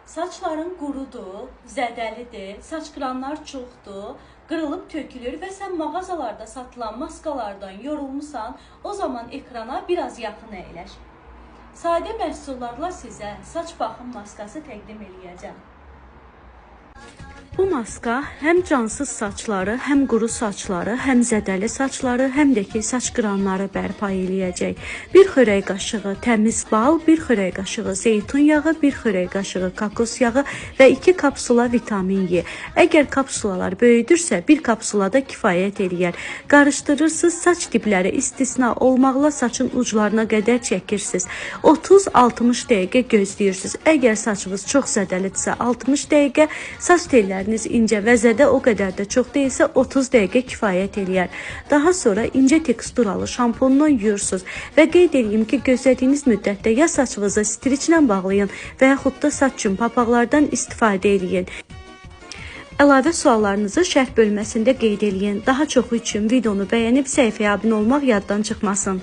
Saçların qurudur, zədəlidir, saç qıranlar çoxdur, qırılıb tökülür və sən mağazalarda satılan maskalardan yorulmusan, o zaman ekrana biraz yaxın əyləş. Sadə məhsullarla sizə saç baxım maskası təqdim eləyəcəm. Bu maska həm cansız saçları, həm quru saçları, həm zədəli saçları, həm də ki saç qıranları bərpa eləyəcək. Bir xörək qaşığı təmiz bal, bir xörək qaşığı zeytun yağı, bir xörək qaşığı kokos yağı və 2 kapsula vitamin E. Əgər kapsulalar böyüdürsə, bir kapsula da kifayət eləyər. Qarışdırırsınız, saç dibləri istisna olmaqla saçın uclarına qədər çəkirsiniz. 30-60 dəqiqə gözləyirsiniz. Əgər saçınız çox zədəlidirsə 60 dəqiqə, saç telləriniz incə və zədə o qədər də çox deyilsə 30 dəqiqə kifayət eləyər. Daha sonra incə teksturalı şampunla yuyursunuz və qeyd edeyim ki, gözlədiyiniz müddətdə ya saçınızı striçlə bağlayın və yaxud da saç üçün papaqlardan istifadə edin. Əlavə suallarınızı şərh bölməsində qeyd edin. Daha çoxu üçün videonu bəyənib səhifəyə abunə olmaq yaddan çıxmasın.